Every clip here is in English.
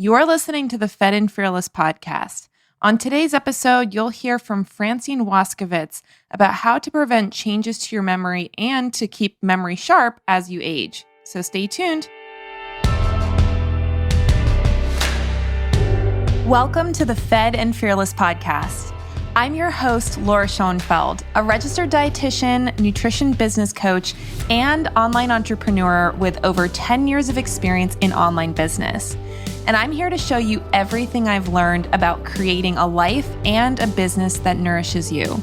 You're listening to the Fed and Fearless podcast. On today's episode, you'll hear from Francine Waskavitz about how to prevent changes to your memory and to keep memory sharp as you age. So stay tuned. Welcome to the Fed and Fearless podcast. I'm your host, Laura Schoenfeld, a registered dietitian, nutrition business coach, and online entrepreneur with over 10 years of experience in online business. And I'm here to show you everything I've learned about creating a life and a business that nourishes you.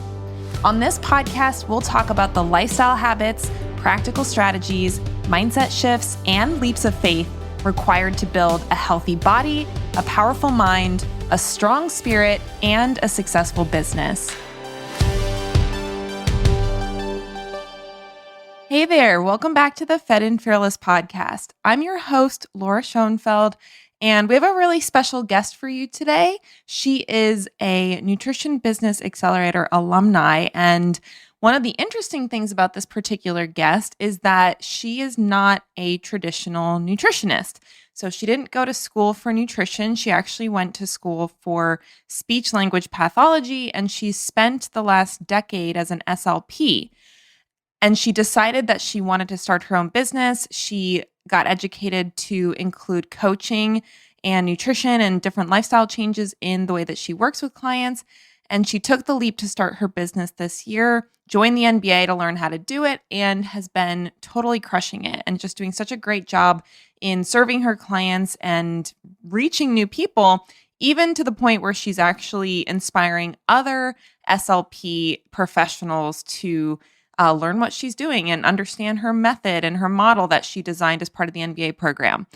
On this podcast, we'll talk about the lifestyle habits, practical strategies, mindset shifts, and leaps of faith required to build a healthy body, a powerful mind, a strong spirit, and a successful business. Hey there, welcome back to the Fed and Fearless podcast. I'm your host, Laura Schoenfeld, and we have a really special guest for you today. She is a Nutrition Business Accelerator alumni, and one of the interesting things about this particular guest is that she is not a traditional nutritionist. So she didn't go to school for nutrition. She actually went to school for speech-language pathology, and she spent the last decade as an SLP. And she decided that she wanted to start her own business. She got educated to include coaching and nutrition and different lifestyle changes in the way that she works with clients. And she took the leap to start her business this year, joined the NBA to learn how to do it, and has been totally crushing it and just doing such a great job in serving her clients and reaching new people, even to the point where she's actually inspiring other SLP professionals to learn what she's doing and understand her method and her model that she designed as part of the NBA program.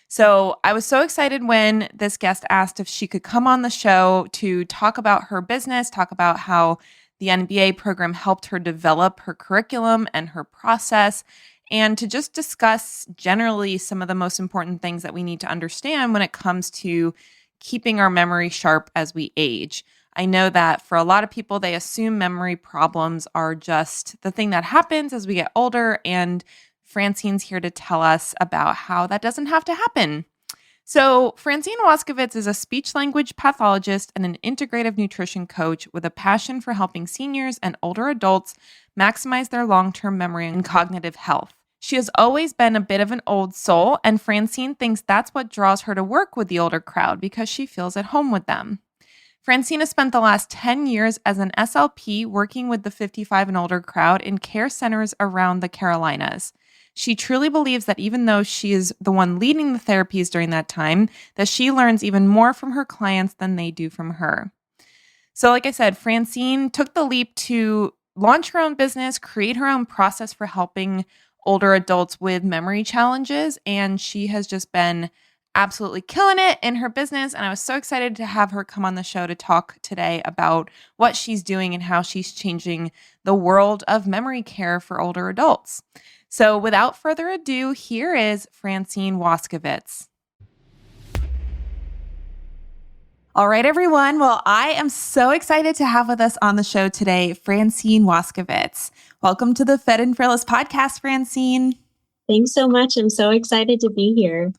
So I was so excited when this guest asked if she could come on the show to talk about her business, talk about how the NBA program helped her develop her curriculum and her process, and to just discuss generally some of the most important things that we need to understand when it comes to keeping our memory sharp as we age. I know that for a lot of people, they assume memory problems are just the thing that happens as we get older, and Francine's here to tell us about how that doesn't have to happen. So Francine Waskavitz is a speech-language pathologist and an integrative nutrition coach with a passion for helping seniors and older adults maximize their long-term memory and cognitive health. She has always been a bit of an old soul, and Francine thinks that's what draws her to work with the older crowd because she feels at home with them. Francine has spent the last 10 years as an SLP working with the 55 and older crowd in care centers around the Carolinas. She truly believes that even though she is the one leading the therapies during that time, that she learns even more from her clients than they do from her. So like I said, Francine took the leap to launch her own business, create her own process for helping older adults with memory challenges, and she has just been absolutely killing it in her business. And I was so excited to have her come on the show to talk today about what she's doing and how she's changing the world of memory care for older adults. So without further ado, here is Francine Waskavitz. All right, everyone. Well, I am so excited to have with us on the show today, Francine Waskavitz. Welcome to the Fed and Fearless podcast, Francine. Thanks so much. I'm so excited to be here.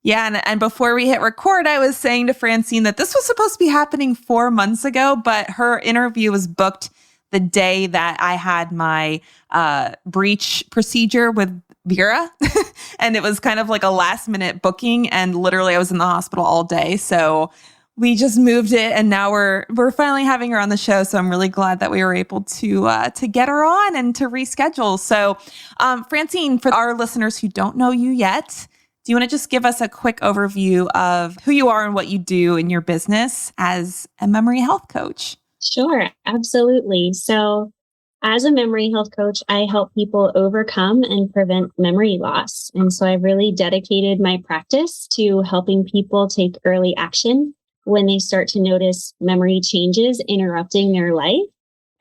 Yeah, and before we hit record, I was saying to Francine that this was supposed to be happening 4 months ago, but her interview was booked the day that I had my breech procedure with Vera. And it was kind of like a last minute booking. And literally I was in the hospital all day. So we just moved it. And now we're finally having her on the show. So I'm really glad that we were able to get her on and to reschedule. So Francine, for our listeners who don't know you yet, do you want to just give us a quick overview of who you are and what you do in your business as a memory health coach? Sure, absolutely. So as a memory health coach, I help people overcome and prevent memory loss. And so I've really dedicated my practice to helping people take early action when they start to notice memory changes interrupting their life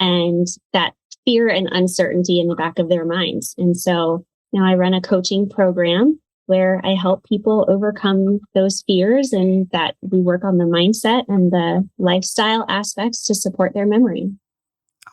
and that fear and uncertainty in the back of their minds. And so now I run a coaching program where I help people overcome those fears and that we work on the mindset and the lifestyle aspects to support their memory.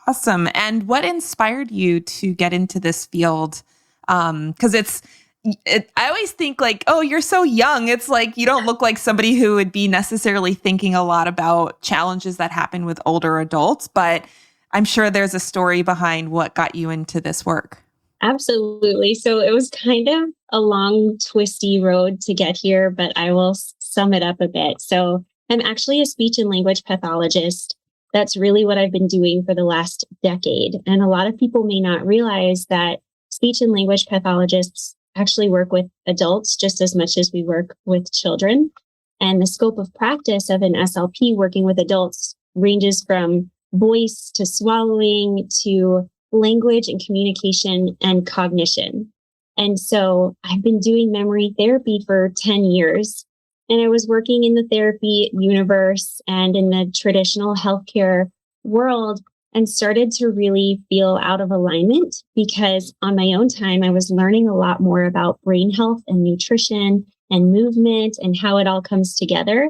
Awesome. And what inspired you to get into this field? Because I always think like, oh, you're so young. It's like you don't look like somebody who would be necessarily thinking a lot about challenges that happen with older adults, but I'm sure there's a story behind what got you into this work. Absolutely. So it was kind of a long, twisty road to get here, but I will sum it up a bit. So I'm actually a speech and language pathologist. That's really what I've been doing for the last decade. And a lot of people may not realize that speech and language pathologists actually work with adults just as much as we work with children. And the scope of practice of an SLP working with adults ranges from voice to swallowing to language and communication and cognition. And so I've been doing memory therapy for 10 years. And I was working in the therapy universe and in the traditional healthcare world and started to really feel out of alignment because on my own time, I was learning a lot more about brain health and nutrition and movement and how it all comes together.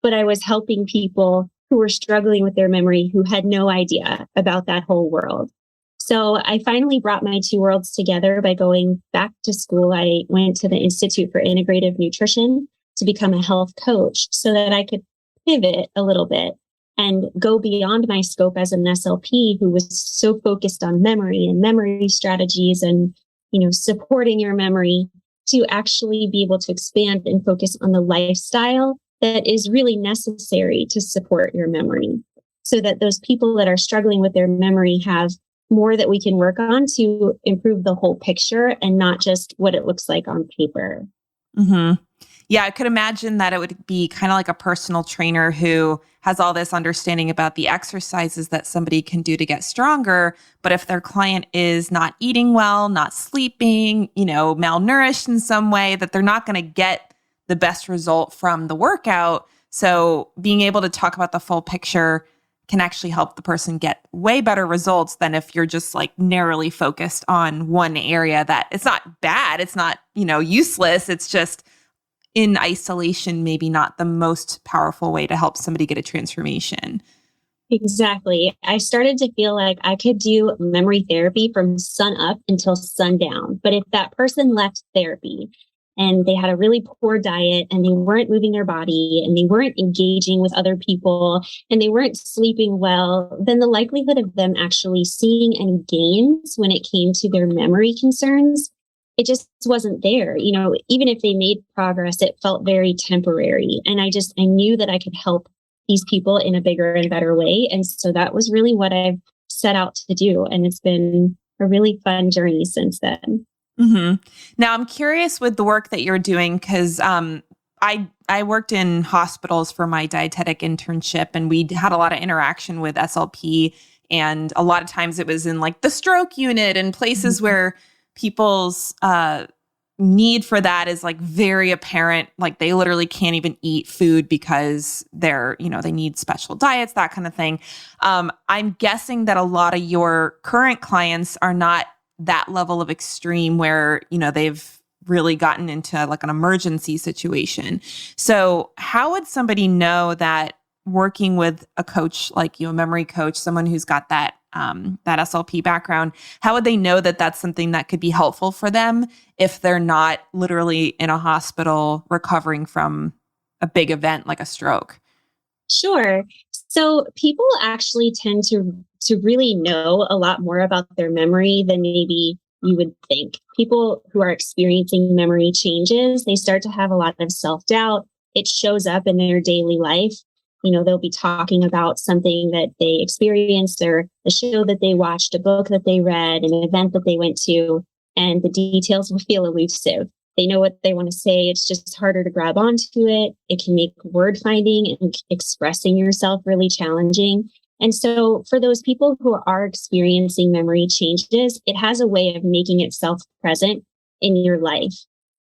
But I was helping people who were struggling with their memory who had no idea about that whole world. So I finally brought my two worlds together by going back to school. I went to the Institute for Integrative Nutrition to become a health coach so that I could pivot a little bit and go beyond my scope as an SLP who was so focused on memory and memory strategies and, supporting your memory to actually be able to expand and focus on the lifestyle that is really necessary to support your memory so that those people that are struggling with their memory have more that we can work on to improve the whole picture and not just what it looks like on paper. Mm-hmm. Yeah, I could imagine that it would be kind of like a personal trainer who has all this understanding about the exercises that somebody can do to get stronger. But if their client is not eating well, not sleeping, malnourished in some way, that they're not going to get the best result from the workout. So being able to talk about the full picture can actually help the person get way better results than if you're just like narrowly focused on one area that it's not bad. It's not, useless. It's just in isolation, maybe not the most powerful way to help somebody get a transformation. Exactly. I started to feel like I could do memory therapy from sun up until sundown. But if that person left therapy and they had a really poor diet and they weren't moving their body and they weren't engaging with other people and they weren't sleeping well, then the likelihood of them actually seeing any gains when it came to their memory concerns, it just wasn't there. Even if they made progress, it felt very temporary. And I knew that I could help these people in a bigger and better way. And so that was really what I've set out to do. And it's been a really fun journey since then. Mm-hmm. Now, I'm curious with the work that you're doing, because I worked in hospitals for my dietetic internship, and we had a lot of interaction with SLP. And a lot of times it was in like the stroke unit and places mm-hmm. where people's need for that is like very apparent. Like they literally can't even eat food because they need special diets, that kind of thing. I'm guessing that a lot of your current clients are not that level of extreme where, they've really gotten into like an emergency situation. So how would somebody know that working with a coach like you, a memory coach, someone who's got that SLP background, how would they know that that's something that could be helpful for them if they're not literally in a hospital recovering from a big event like a stroke? Sure. So people actually tend to really know a lot more about their memory than maybe you would think. People who are experiencing memory changes, they start to have a lot of self-doubt. It shows up in their daily life. They'll be talking about something that they experienced or a show that they watched, a book that they read, an event that they went to, and the details will feel elusive. They know what they want to say. It's just harder to grab onto it. It can make word finding and expressing yourself really challenging. And so for those people who are experiencing memory changes, it has a way of making itself present in your life.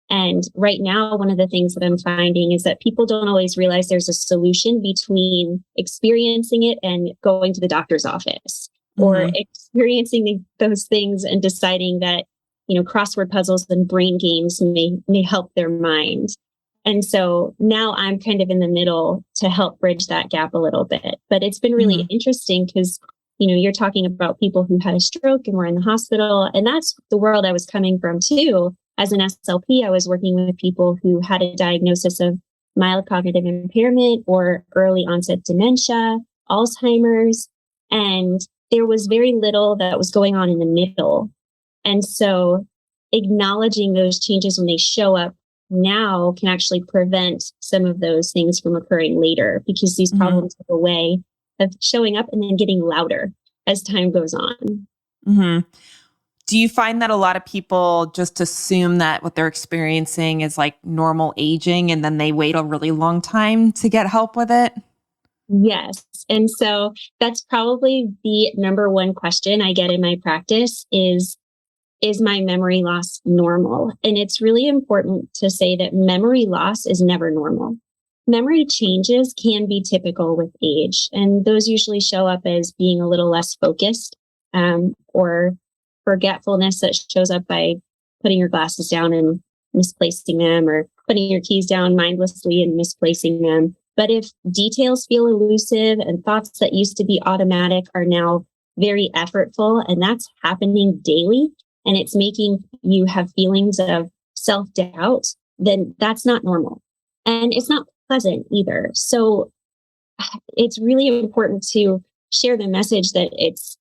And right now, one of the things that I'm finding is that people don't always realize there's a solution between experiencing it and going to the doctor's office mm-hmm. or experiencing those things and deciding that, crossword puzzles and brain games may help their mind. And so now I'm kind of in the middle to help bridge that gap a little bit. But it's been really mm-hmm. interesting because, you're talking about people who had a stroke and were in the hospital. And that's the world I was coming from too. as an SLP, I was working with people who had a diagnosis of mild cognitive impairment or early onset dementia, Alzheimer's, and there was very little that was going on in the middle. And so acknowledging those changes when they show up now can actually prevent some of those things from occurring later, because these problems have a way of showing up and then getting louder as time goes on. Mm-hmm. Do you find that a lot of people just assume that what they're experiencing is like normal aging and then they wait a really long time to get help with it? Yes. And so that's probably the number one question I get in my practice is my memory loss normal? And it's really important to say that memory loss is never normal. Memory changes can be typical with age, and those usually show up as being a little less focused, or forgetfulness that shows up by putting your glasses down and misplacing them, or putting your keys down mindlessly and misplacing them. But if details feel elusive and thoughts that used to be automatic are now very effortful, and that's happening daily, and it's making you have feelings of self-doubt, then that's not normal. And it's not pleasant either. So it's really important to share the message that it's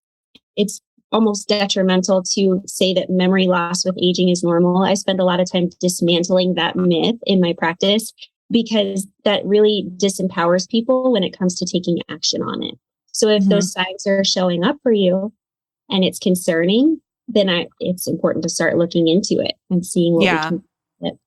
almost detrimental to say that memory loss with aging is normal. I spend a lot of time dismantling that myth in my practice, because that really disempowers people when it comes to taking action on it. So if those signs are showing up for you and it's concerning, then it's important to start looking into it and seeing what we can do.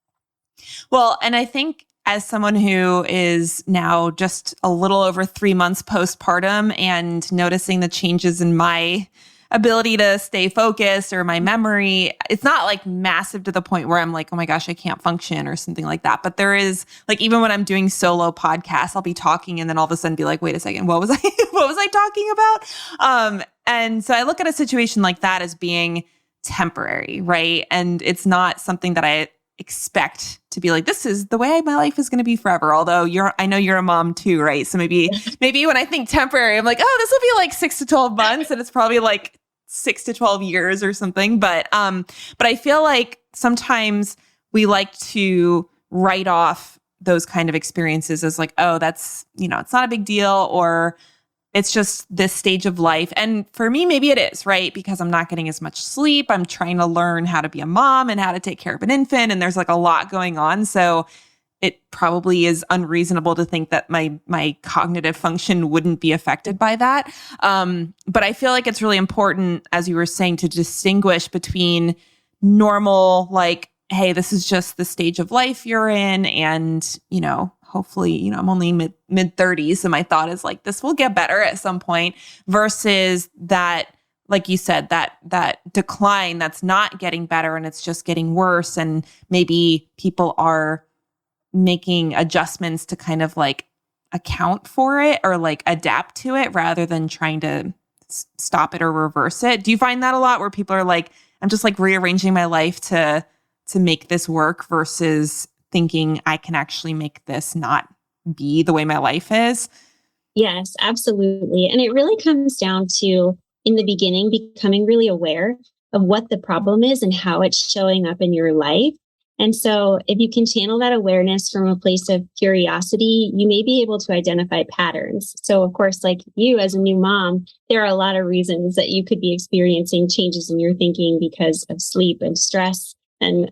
Well, and I think as someone who is now just a little over 3 months postpartum and noticing the changes in my ability to stay focused or my memory, it's not like massive to the point where I'm like, oh my gosh, I can't function or something like that. But there is, like, even when I'm doing solo podcasts, I'll be talking and then all of a sudden be like, wait a second, what was I talking about? And so I look at a situation like that as being temporary, right? And it's not something that I expect to be like, this is the way my life is going to be forever. Although I know you're a mom too, right? So maybe when I think temporary, I'm like, oh, this will be like 6 to 12 months, and it's probably like 6 to 12 years or something. But I feel like sometimes we like to write off those kind of experiences as like, oh, that's, it's not a big deal, or it's just this stage of life. And for me, maybe it is, right? Because I'm not getting as much sleep. I'm trying to learn how to be a mom and how to take care of an infant. And there's like a lot going on. So it probably is unreasonable to think that my cognitive function wouldn't be affected by that. But I feel like it's really important, as you were saying, to distinguish between normal, like, hey, this is just the stage of life you're in. And, hopefully, I'm only mid 30s. So my thought is like, this will get better at some point, versus that, like you said, that decline that's not getting better and it's just getting worse. And maybe people are making adjustments to kind of like account for it or like adapt to it rather than trying to stop it or reverse it. Do you find that a lot, where people are like, I'm just like rearranging my life to make this work, versus thinking I can actually make this not be the way my life is? Yes, absolutely. And it really comes down to, in the beginning, becoming really aware of what the problem is and how it's showing up in your life. And so if you can channel that awareness from a place of curiosity, you may be able to identify patterns. So of course, like you as a new mom, there are a lot of reasons that you could be experiencing changes in your thinking because of sleep and stress and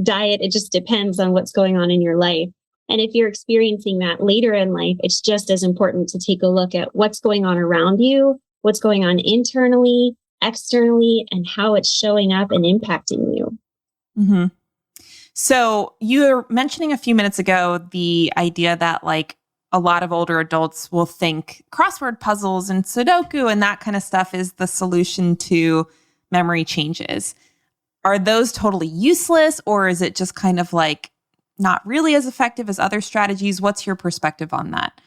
diet. It just depends on what's going on in your life. And if you're experiencing that later in life, it's just as important to take a look at what's going on around you, what's going on internally, externally, and how it's showing up and impacting you. Mm-hmm. So you were mentioning a few minutes ago the idea that like a lot of older adults will think crossword puzzles and Sudoku and that kind of stuff is the solution to memory changes. Are those totally useless, or is it just kind of like not really as effective as other strategies? What's your perspective on that?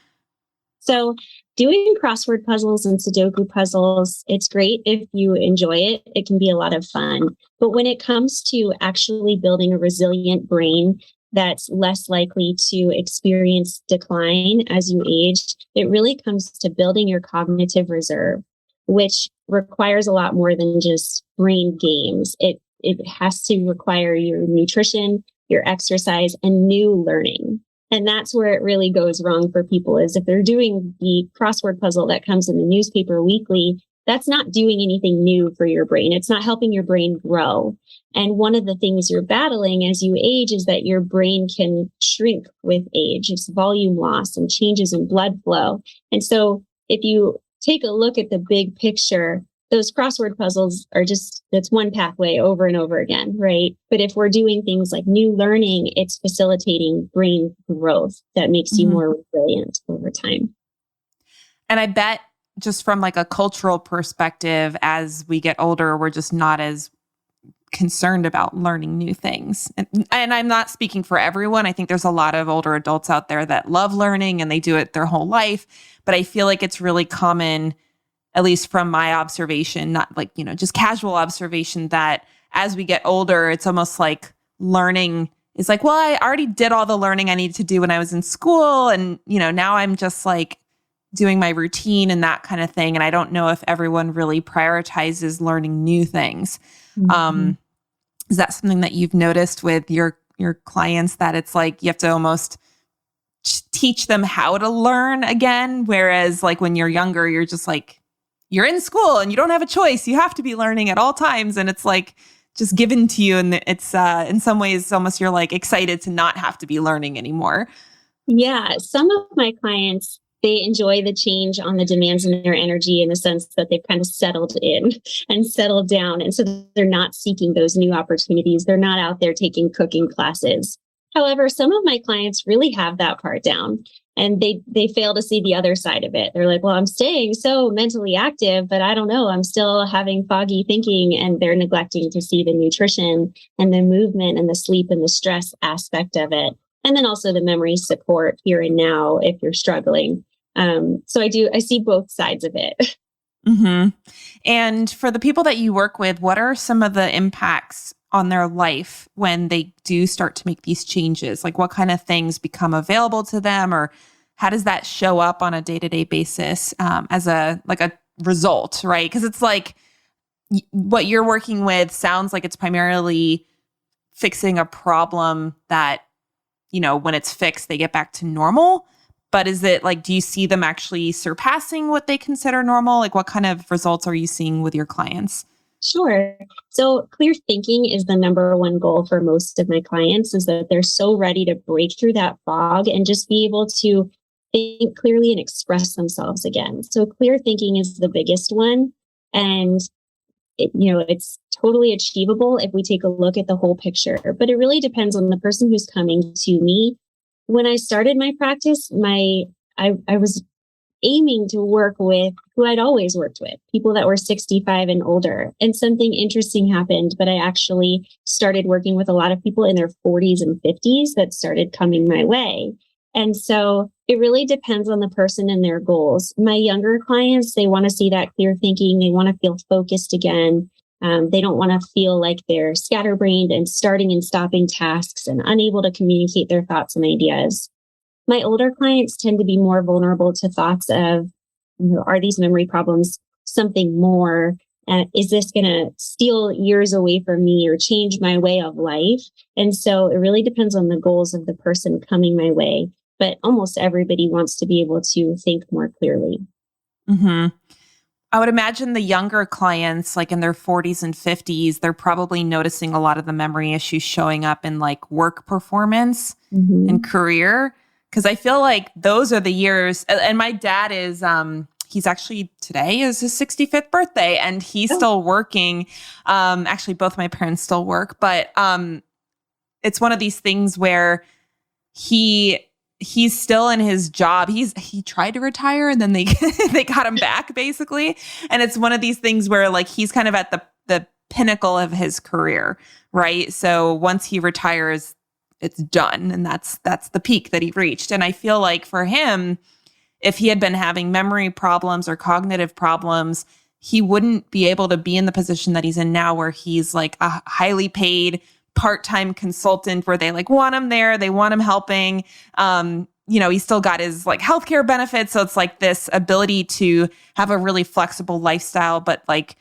So doing crossword puzzles and Sudoku puzzles, it's great if you enjoy it. It can be a lot of fun. But when it comes to actually building a resilient brain that's less likely to experience decline as you age, it really comes to building your cognitive reserve, which requires a lot more than just brain games. It it has to require your nutrition, your exercise, and new learning. And that's where it really goes wrong for people, is if they're doing the crossword puzzle that comes in the newspaper weekly, that's not doing anything new for your brain. It's not helping your brain grow. And one of the things you're battling as you age is that your brain can shrink with age. It's volume loss and changes in blood flow. And so if you take a look at the big picture, those crossword puzzles are that's one pathway over and over again, right? But if we're doing things like new learning, it's facilitating brain growth that makes you more resilient over time. And I bet just from like a cultural perspective, as we get older, we're just not as concerned about learning new things. And I'm not speaking for everyone. I think there's a lot of older adults out there that love learning and they do it their whole life. But I feel like it's really common, at least from my observation, not like, just casual observation, that as we get older, it's almost like learning is like, well, I already did all the learning I needed to do when I was in school. And, now I'm just like doing my routine and that kind of thing. And I don't know if everyone really prioritizes learning new things. Is that something that you've noticed with your clients, that it's like you have to almost teach them how to learn again? Whereas like when you're younger, you're just like, you're in school and you don't have a choice. You have to be learning at all times. And it's like just given to you. And it's in some ways almost you're like excited to not have to be learning anymore. Yeah. Some of my clients, they enjoy the change on the demands in their energy, in the sense that they've kind of settled in and settled down. And so they're not seeking those new opportunities. They're not out there taking cooking classes. However, some of my clients really have that part down, and they fail to see the other side of it. They're like, well, I'm staying so mentally active, but I don't know, I'm still having foggy thinking, and they're neglecting to see the nutrition and the movement and the sleep and the stress aspect of it. And then also the memory support here and now if you're struggling. So I see both sides of it. Mm-hmm. And for the people that you work with, what are some of the impacts on their life when they do start to make these changes? Like what kind of things become available to them, or how does that show up on a day-to-day basis as a result, right? Because it's like what you're working with sounds like it's primarily fixing a problem that, when it's fixed, they get back to normal. But is it like, do you see them actually surpassing what they consider normal? Like what kind of results are you seeing with your clients? Sure. So clear thinking is the number one goal for most of my clients, is that they're so ready to break through that fog and just be able to think clearly and express themselves again. So clear thinking is the biggest one. And it's totally achievable if we take a look at the whole picture, but it really depends on the person who's coming to me. When I started my practice, I was aiming to work with who I'd always worked with, people that were 65 and older. And something interesting happened, but I actually started working with a lot of people in their 40s and 50s that started coming my way. And so it really depends on the person and their goals. My younger clients, they want to see that clear thinking. They want to feel focused again. They don't want to feel like they're scatterbrained and starting and stopping tasks and unable to communicate their thoughts and ideas. My older clients tend to be more vulnerable to thoughts of, are these memory problems something more? Is this going to steal years away from me or change my way of life? And so it really depends on the goals of the person coming my way. But almost everybody wants to be able to think more clearly. Mm-hmm. I would imagine the younger clients, like in their 40s and 50s, they're probably noticing a lot of the memory issues showing up in like work performance and career. Because I feel like those are the years. And my dad is, he's actually, today is his 65th birthday, and he's still working. Actually, both my parents still work. But it's one of these things where he's still in his job. He tried to retire and then they got him back basically. And it's one of these things where like he's kind of at the pinnacle of his career, right? So once he retires, it's done. And that's the peak that he reached. And I feel like for him, if he had been having memory problems or cognitive problems, he wouldn't be able to be in the position that he's in now, where he's like a highly paid part-time consultant, where they like want him there. They want him helping. He's still got his like healthcare benefits. So it's like this ability to have a really flexible lifestyle, but like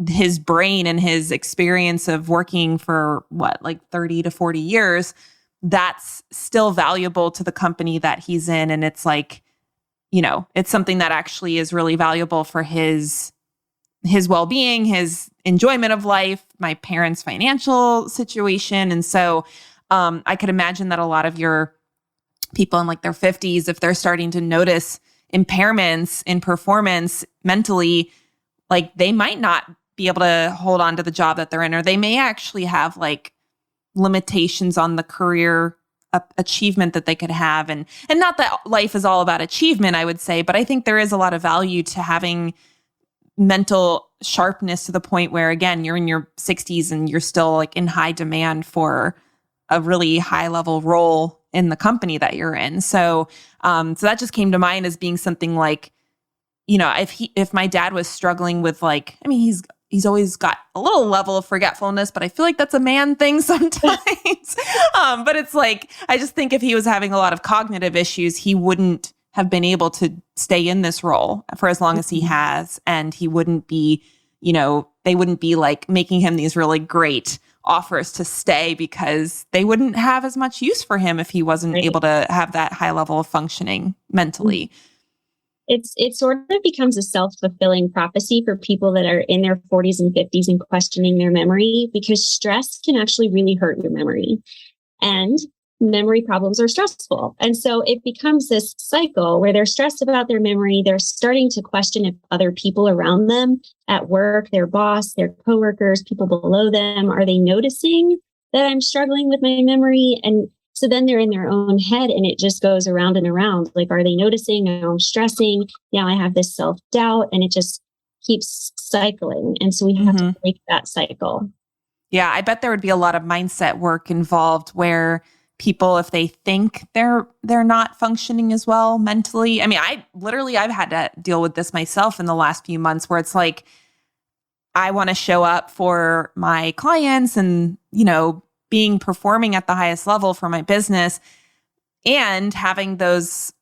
his brain and his experience of working for like 30 to 40 years, that's still valuable to the company that he's in. And it's like, it's something that actually is really valuable for his well-being, his enjoyment of life, my parents' financial situation. And so I could imagine that a lot of your people in like their 50s, if they're starting to notice impairments in performance mentally, like they might not be able to hold on to the job that they're in, or they may actually have like limitations on the career achievement that they could have. And not that life is all about achievement, I would say, but I think there is a lot of value to having mental sharpness to the point where, again, you're in your 60s and you're still like in high demand for a really high level role in the company that you're in. So that just came to mind as being something like, if my dad was struggling with like, I mean, he's always got a little level of forgetfulness, but I feel like that's a man thing sometimes. But it's like, I just think if he was having a lot of cognitive issues, he wouldn't have been able to stay in this role for as long as he has. And he wouldn't be, they wouldn't be like making him these really great offers to stay because they wouldn't have as much use for him if he wasn't able to have that high level of functioning mentally. It sort of becomes a self-fulfilling prophecy for people that are in their 40s and 50s and questioning their memory, because stress can actually really hurt your memory. And memory problems are stressful. And so it becomes this cycle where they're stressed about their memory. They're starting to question if other people around them at work, their boss, their coworkers, people below them, are they noticing that I'm struggling with my memory? And so then they're in their own head and it just goes around and around. Like, are they noticing? Now I'm stressing. Now I have this self-doubt, and it just keeps cycling. And so we have to break that cycle. Yeah, I bet there would be a lot of mindset work involved where people, if they think they're not functioning as well mentally. I mean, I've had to deal with this myself in the last few months where it's like, I want to show up for my clients and, performing at the highest level for my business, and having those,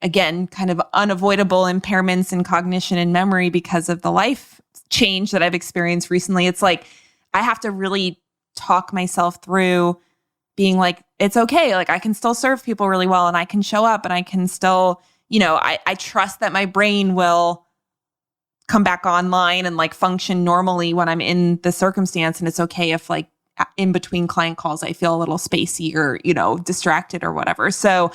again, kind of unavoidable impairments in cognition and memory because of the life change that I've experienced recently. It's like, I have to really talk myself through being like, it's okay. Like I can still serve people really well, and I can show up, and I can still, I trust that my brain will come back online and like function normally when I'm in the circumstance. And it's okay if like in between client calls, I feel a little spacey or, distracted or whatever. So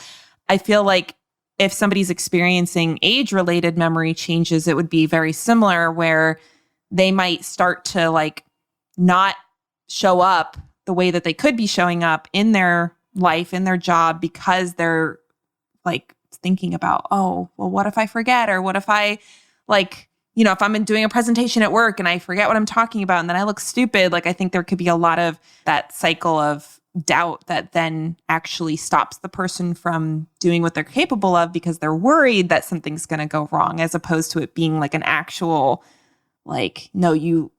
I feel like if somebody's experiencing age-related memory changes, it would be very similar, where they might start to like not show up the way that they could be showing up in their life, in their job, because they're like thinking about, oh, well, what if I forget? Or what if I like, if I'm doing a presentation at work and I forget what I'm talking about and then I look stupid, like I think there could be a lot of that cycle of doubt that then actually stops the person from doing what they're capable of because they're worried that something's going to go wrong, as opposed to it being like an actual, like, no, you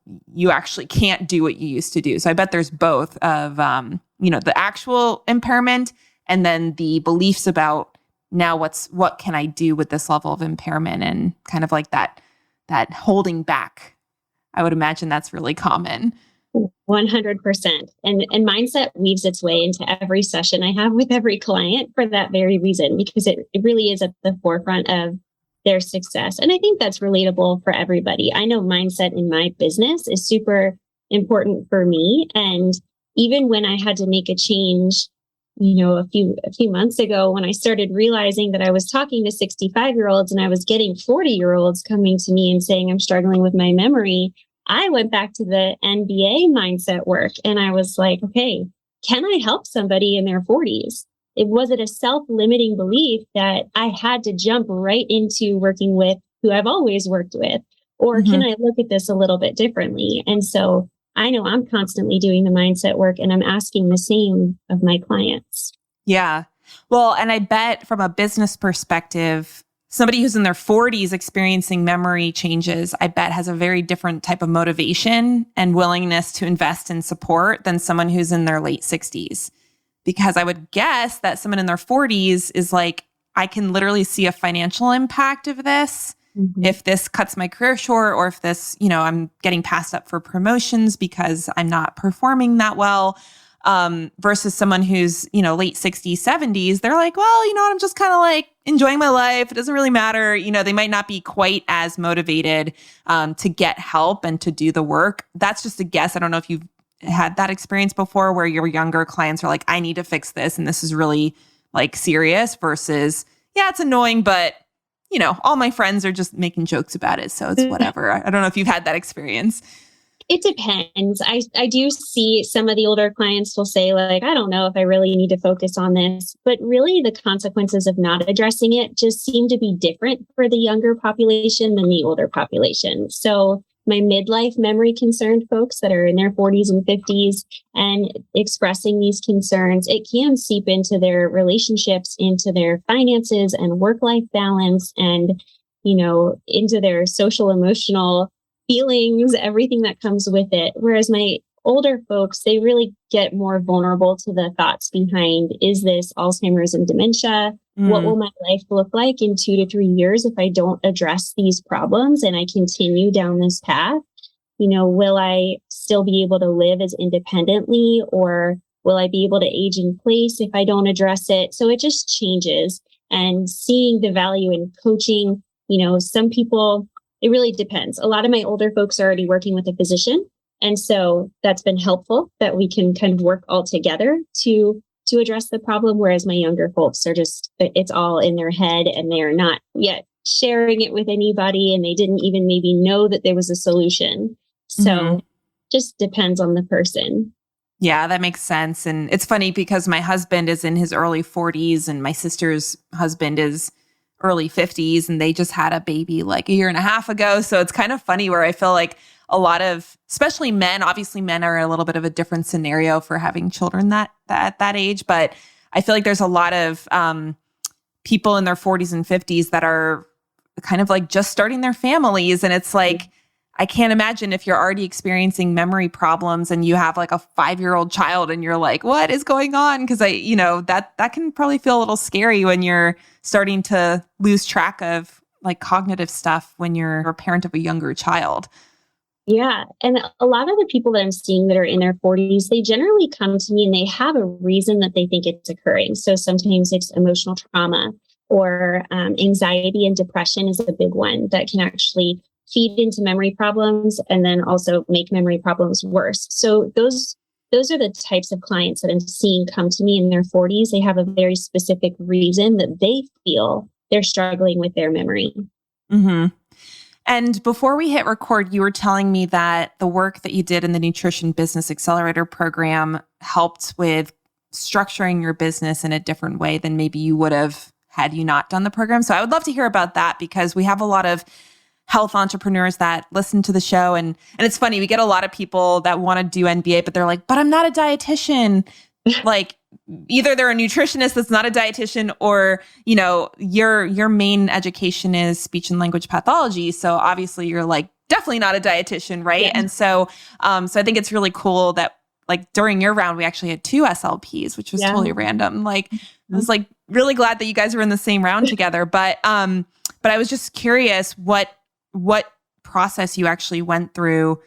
actually can't do what you used to do. So I bet there's both of, the actual impairment and then the beliefs about now what can I do with this level of impairment, and kind of like that holding back. I would imagine that's really common. 100%. And mindset weaves its way into every session I have with every client for that very reason, because it really is at the forefront of their success. And I think that's relatable for everybody. I know mindset in my business is super important for me. And even when I had to make a change, a few months ago, when I started realizing that I was talking to 65-year-olds and I was getting 40-year-olds coming to me and saying, I'm struggling with my memory, I went back to the NBA mindset work. And I was like, okay, can I help somebody in their 40s? Was it a self-limiting belief that I had to jump right into working with who I've always worked with? Or can I look at this a little bit differently? And so I know I'm constantly doing the mindset work, and I'm asking the same of my clients. Yeah. Well, and I bet from a business perspective, somebody who's in their 40s experiencing memory changes, I bet has a very different type of motivation and willingness to invest in support than someone who's in their late 60s. Because I would guess that someone in their 40s is like, I can literally see a financial impact of this. if this cuts my career short, or if this, I'm getting passed up for promotions because I'm not performing that well. Versus someone who's, late 60s, 70s, they're like, well, I'm just kind of like enjoying my life. It doesn't really matter. They might not be quite as motivated to get help and to do the work. That's just a guess. I don't know if you've had that experience before where your younger clients are like, I need to fix this, and this is really like serious, versus, yeah, it's annoying, but all my friends are just making jokes about it, so it's whatever. I don't know if you've had that experience. It depends. I do see some of the older clients will say, like, I don't know if I really need to focus on this, but really the consequences of not addressing it just seem to be different for the younger population than the older population. So my midlife memory concerned folks that are in their 40s and 50s and expressing these concerns, it can seep into their relationships, into their finances and work-life balance, and, into their social, emotional feelings, everything that comes with it. Whereas my older folks, they really get more vulnerable to the thoughts behind, is this Alzheimer's and dementia? What will my life look like in 2 to 3 years if I don't address these problems and I continue down this path? Will I still be able to live as independently, or will I be able to age in place if I don't address it? So it just changes. And seeing the value in coaching, some people, it really depends. A lot of my older folks are already working with a physician. And so that's been helpful that we can kind of work all together to address the problem. Whereas my younger folks are just, it's all in their head and they're not yet sharing it with anybody. And they didn't even maybe know that there was a solution. So just depends on the person. Yeah, that makes sense. And it's funny because my husband is in his early 40s and my sister's husband is early 50s, and they just had a baby like a year and a half ago. So it's kind of funny where I feel like a lot of, especially men, obviously men are a little bit of a different scenario for having children at that age. But I feel like there's a lot of people in their 40s and 50s that are kind of like just starting their families. And it's like, I can't imagine if you're already experiencing memory problems and you have like a 5-year-old child and you're like, what is going on? Because that can probably feel a little scary when you're starting to lose track of like cognitive stuff when you're a parent of a younger child. Yeah. And a lot of the people that I'm seeing that are in their 40s, they generally come to me and they have a reason that they think it's occurring. So sometimes it's emotional trauma, or anxiety and depression is a big one that can actually feed into memory problems and then also make memory problems worse. So those are the types of clients that I'm seeing come to me in their 40s. They have a very specific reason that they feel they're struggling with their memory. Mm-hmm. And before we hit record, you were telling me that the work that you did in the Nutrition Business Accelerator program helped with structuring your business in a different way than maybe you would have had you not done the program. So I would love to hear about that, because we have a lot of health entrepreneurs that listen to the show. And it's funny, we get a lot of people that want to do MBA, but they're like, but I'm not a dietitian. Like either they're a nutritionist that's not a dietitian, or, your main education is speech and language pathology. So obviously you're like definitely not a dietitian, right? Yeah. And so I think it's really cool that like during your round, we actually had 2 SLPs, which was totally random. Like I was like really glad that you guys were in the same round together. But I was just curious what process you actually went through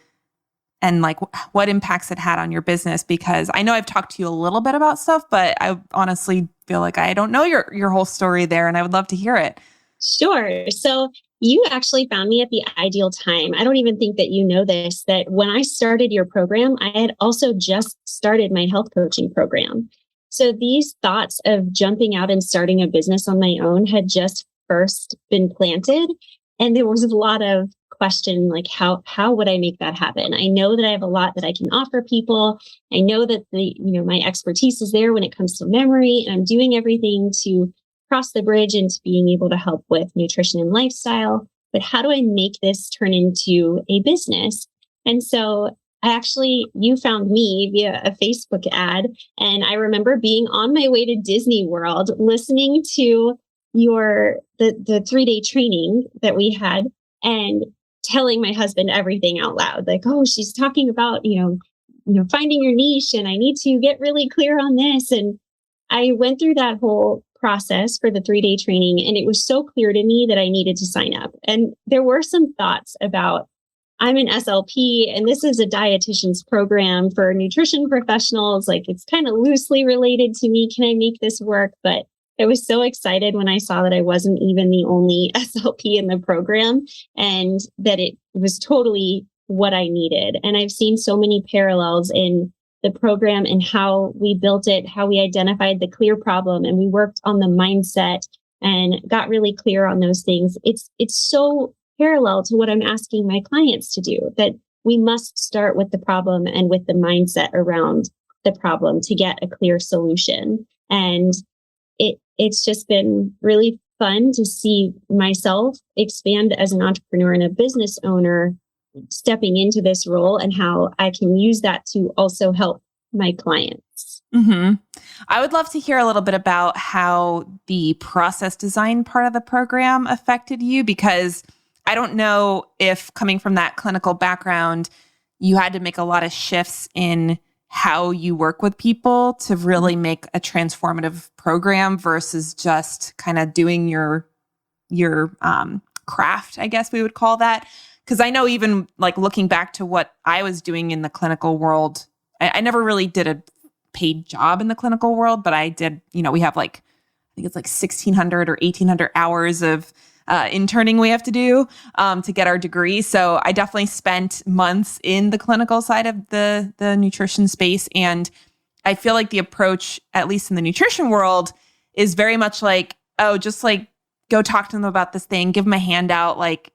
and like what impacts it had on your business, because I know I've talked to you a little bit about stuff, but I honestly feel like I don't know your whole story there, and I would love to hear it. Sure. So you actually found me at the ideal time. I don't even think that you know this, that when I started your program, I had also just started my health coaching program. So these thoughts of jumping out and starting a business on my own had just first been planted. And there was a lot of question, like, how would I make that happen? I know that I have a lot that I can offer people. I know that my expertise is there when it comes to memory, and I'm doing everything to cross the bridge into being able to help with nutrition and lifestyle. But how do I make this turn into a business? And so you found me via a Facebook ad. And I remember being on my way to Disney World, listening to the 3-day training that we had, and telling my husband everything out loud. Like, oh, she's talking about, finding your niche, and I need to get really clear on this. And I went through that whole process for the 3-day training, and it was so clear to me that I needed to sign up. And there were some thoughts about, I'm an SLP and this is a dietitian's program for nutrition professionals. Like, it's kind of loosely related to me. Can I make this work? But I was so excited when I saw that I wasn't even the only SLP in the program and that it was totally what I needed. And I've seen so many parallels in the program and how we built it, how we identified the clear problem, and we worked on the mindset and got really clear on those things. It's so parallel to what I'm asking my clients to do, that we must start with the problem and with the mindset around the problem to get a clear solution. And it's just been really fun to see myself expand as an entrepreneur and a business owner, stepping into this role, and how I can use that to also help my clients. Mm-hmm. I would love to hear a little bit about how the process design part of the program affected you, because I don't know if, coming from that clinical background, you had to make a lot of shifts in how you work with people to really make a transformative program versus just kind of doing your craft, I guess we would call that. Because I know, even like looking back to what I was doing in the clinical world, I never really did a paid job in the clinical world, but I did, we have like, I think it's like 1,600 or 1,800 hours of interning we have to do to get our degree. So I definitely spent months in the clinical side of the nutrition space. And I feel like the approach, at least in the nutrition world, is very much like, oh, just like go talk to them about this thing, give them a handout, like,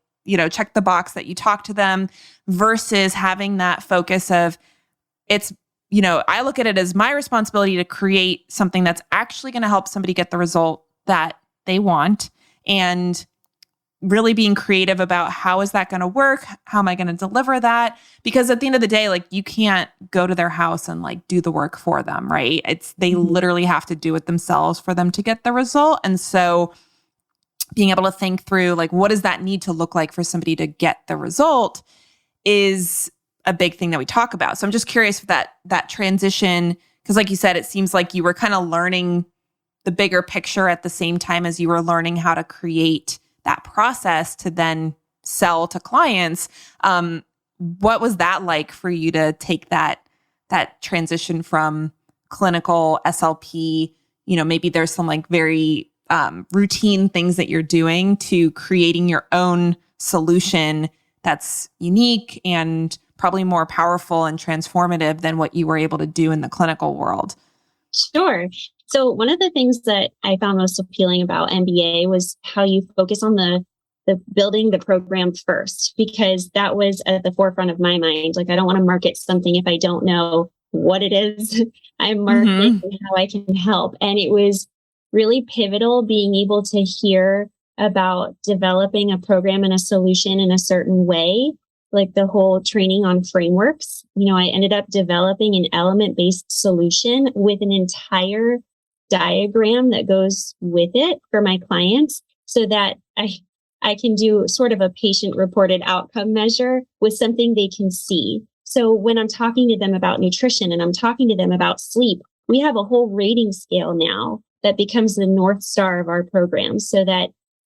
check the box that you talk to them, versus having that focus of it's, I look at it as my responsibility to create something that's actually going to help somebody get the result that they want, and really being creative about how is that going to work? How am I going to deliver that? Because at the end of the day, like, you can't go to their house and like do the work for them, right? They literally have to do it themselves for them to get the result. And so being able to think through, like, what does that need to look like for somebody to get the result is a big thing that we talk about. So I'm just curious if that transition, because like you said, it seems like you were kind of learning the bigger picture at the same time as you were learning how to create that process to then sell to clients. What was that like for you to take that transition from clinical SLP? Maybe there's some like very routine things that you're doing, to creating your own solution that's unique and probably more powerful and transformative than what you were able to do in the clinical world. Sure. So one of the things that I found most appealing about MBA was how you focus on the building the program first, because that was at the forefront of my mind. Like, I don't want to market something if I don't know what it is I'm marketing and how I can help. And it was really pivotal being able to hear about developing a program and a solution in a certain way, like the whole training on frameworks. I ended up developing an element-based solution with an entire diagram that goes with it for my clients, so that I can do sort of a patient-reported outcome measure with something they can see. So when I'm talking to them about nutrition and I'm talking to them about sleep, we have a whole rating scale now that becomes the North Star of our program, so that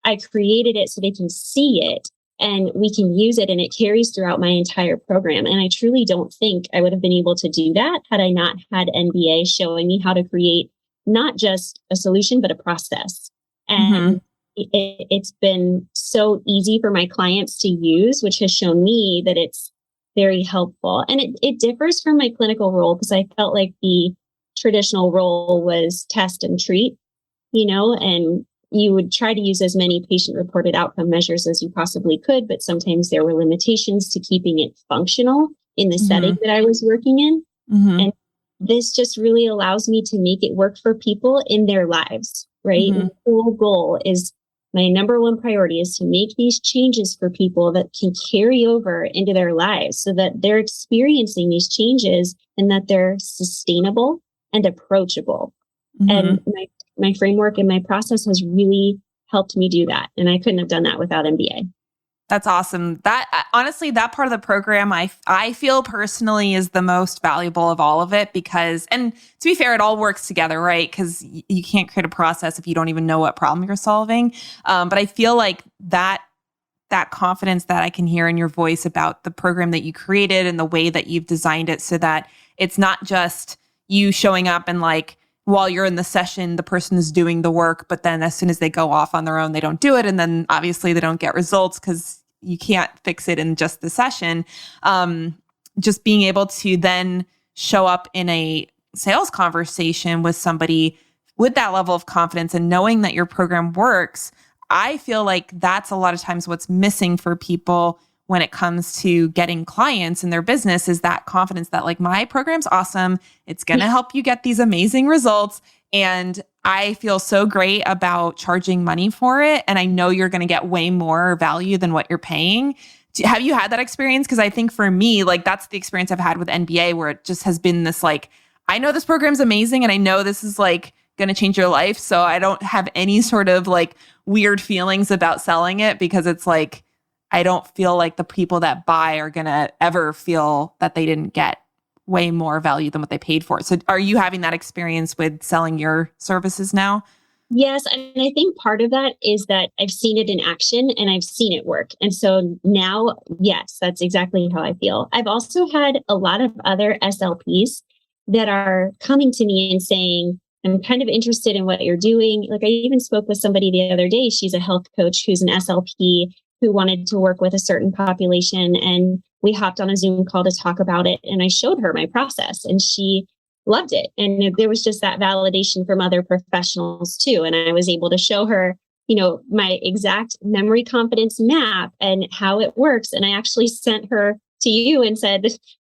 I created it so they can see it and we can use it, and it carries throughout my entire program. And I truly don't think I would have been able to do that had I not had NBA showing me how to create not just a solution, but a process. And it's been so easy for my clients to use, which has shown me that it's very helpful. And it differs from my clinical role, because I felt like the traditional role was test and treat, and you would try to use as many patient-reported outcome measures as you possibly could, but sometimes there were limitations to keeping it functional in the setting that I was working in. And this just really allows me to make it work for people in their lives, right? The whole goal is, my number one priority is to make these changes for people that can carry over into their lives, so that they're experiencing these changes and that they're sustainable and approachable. And my framework and my process has really helped me do that. And I couldn't have done that without MBA. That's awesome. That honestly, that part of the program, I feel personally is the most valuable of all of it because, and to be fair, it all works together, right? Because you can't create a process if you don't even know what problem you're solving. But I feel like that confidence that I can hear in your voice about the program that you created and the way that you've designed it so that it's not just you showing up and like while you're in the session, the person is doing the work, but then as soon as they go off on their own, they don't do it. And then obviously they don't get results because you can't fix it in just the session. Just being able to then show up in a sales conversation with somebody with that level of confidence and knowing that your program works, I feel like that's a lot of times what's missing for people when it comes to getting clients in their business is that confidence that like my program's awesome. It's going to help you get these amazing results. And I feel so great about charging money for it. And I know you're going to get way more value than what you're paying. Have you had that experience? Because I think for me, like that's the experience I've had with NBA where it just has been this like, I know this program's amazing and I know this is like going to change your life. So I don't have any sort of like weird feelings about selling it because it's like, I don't feel like the people that buy are going to ever feel that they didn't get way more value than what they paid for. So are you having that experience with selling your services now? Yes. And I think part of that is that I've seen it in action and I've seen it work. And so now, yes, that's exactly how I feel. I've also had a lot of other SLPs that are coming to me and saying, I'm kind of interested in what you're doing. Like I even spoke with somebody the other day. She's a health coach who's an SLP who wanted to work with a certain population. And we hopped on a Zoom call to talk about it. And I showed her my process and she loved it. And there was just that validation from other professionals too. And I was able to show her, my exact memory confidence map and how it works. And I actually sent her to you and said,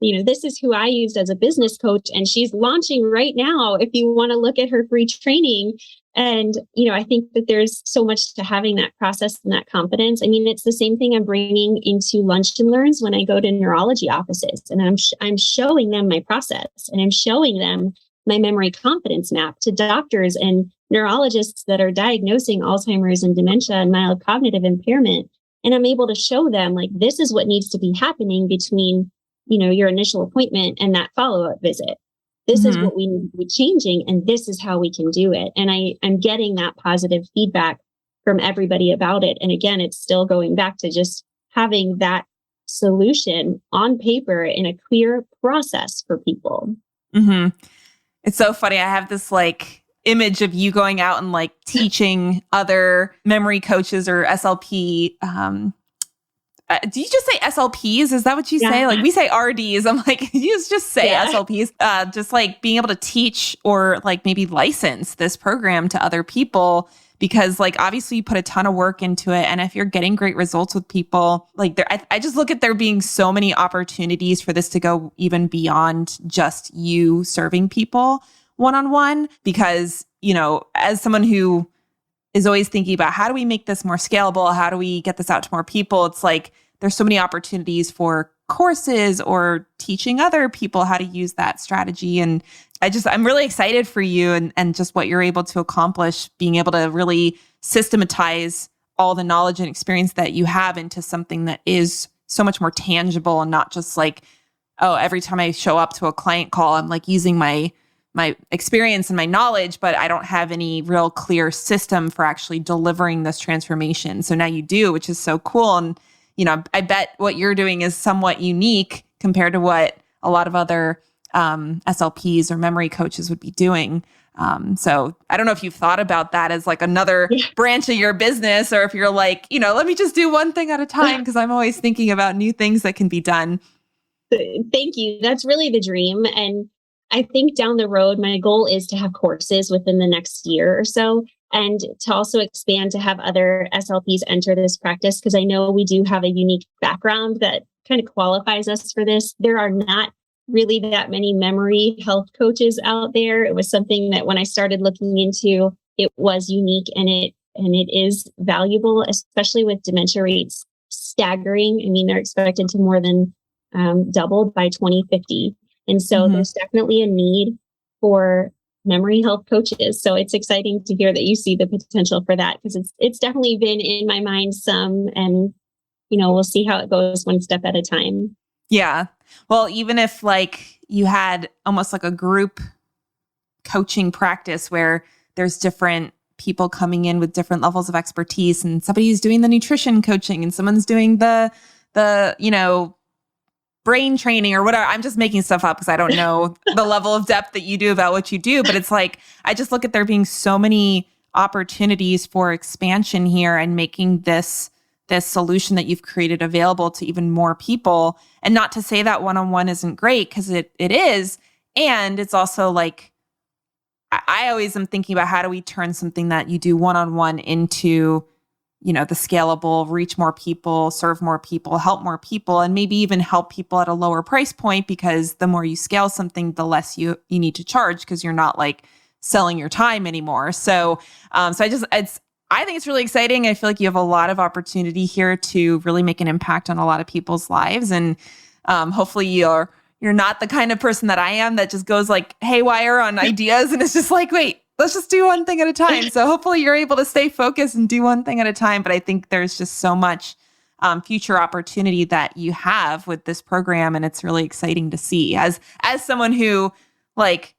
this is who I used as a business coach. And she's launching right now. If you want to look at her free training. And, I think that there's so much to having that process and that confidence. I mean, it's the same thing I'm bringing into lunch and learns when I go to neurology offices and I'm showing them my process and I'm showing them my memory confidence map to doctors and neurologists that are diagnosing Alzheimer's and dementia and mild cognitive impairment. And I'm able to show them like, this is what needs to be happening between, your initial appointment and that follow-up visit. This is what we need to be changing, and this is how we can do it. And I'm getting that positive feedback from everybody about it. And again, it's still going back to just having that solution on paper in a clear process for people. Mm-hmm. It's so funny. I have this like image of you going out and like teaching other memory coaches or SLP do you just say SLPs? Is that what you say? Like we say RDs. I'm like, you just say SLPs. Just like being able to teach or like maybe license this program to other people because like obviously you put a ton of work into it. And if you're getting great results with people, like I just look at there being so many opportunities for this to go even beyond just you serving people one-on-one because, as someone who is always thinking about how do we make this more scalable? How do we get this out to more people? It's like there's so many opportunities for courses or teaching other people how to use that strategy. And I'm really excited for you and just what you're able to accomplish, being able to really systematize all the knowledge and experience that you have into something that is so much more tangible and not just like, oh, every time I show up to a client call, I'm like using my experience and my knowledge, but I don't have any real clear system for actually delivering this transformation. So now you do, which is so cool. And, I bet what you're doing is somewhat unique compared to what a lot of other SLPs or memory coaches would be doing. So I don't know if you've thought about that as like another branch of your business, or if you're like, let me just do one thing at a time, because I'm always thinking about new things that can be done. Thank you. That's really the dream. And I think down the road, my goal is to have courses within the next year or so, and to also expand to have other SLPs enter this practice, because I know we do have a unique background that kind of qualifies us for this. There are not really that many memory health coaches out there. It was something that when I started looking into, it was unique and it is valuable, especially with dementia rates staggering. I mean, they're expected to more than double by 2050. And so there's definitely a need for memory health coaches. So it's exciting to hear that you see the potential for that, because it's definitely been in my mind some, and we'll see how it goes one step at a time. Yeah. Well, even if like you had almost like a group coaching practice where there's different people coming in with different levels of expertise, and somebody's doing the nutrition coaching and someone's doing the brain training or whatever. I'm just making stuff up because I don't know the level of depth that you do about what you do, but it's like, I just look at there being so many opportunities for expansion here and making this solution that you've created available to even more people. And not to say that one-on-one isn't great, because it is. And it's also like, I always am thinking about how do we turn something that you do one-on-one into, the scalable, reach more people, serve more people, help more people, and maybe even help people at a lower price point, because the more you scale something, the less you need to charge, because you're not like selling your time anymore. So, I think it's really exciting. I feel like you have a lot of opportunity here to really make an impact on a lot of people's lives. And hopefully you're not the kind of person that I am that just goes like haywire on ideas and it's just like, wait, let's just do one thing at a time. So hopefully you're able to stay focused and do one thing at a time. But I think there's just so much future opportunity that you have with this program. And it's really exciting to see as someone who, like,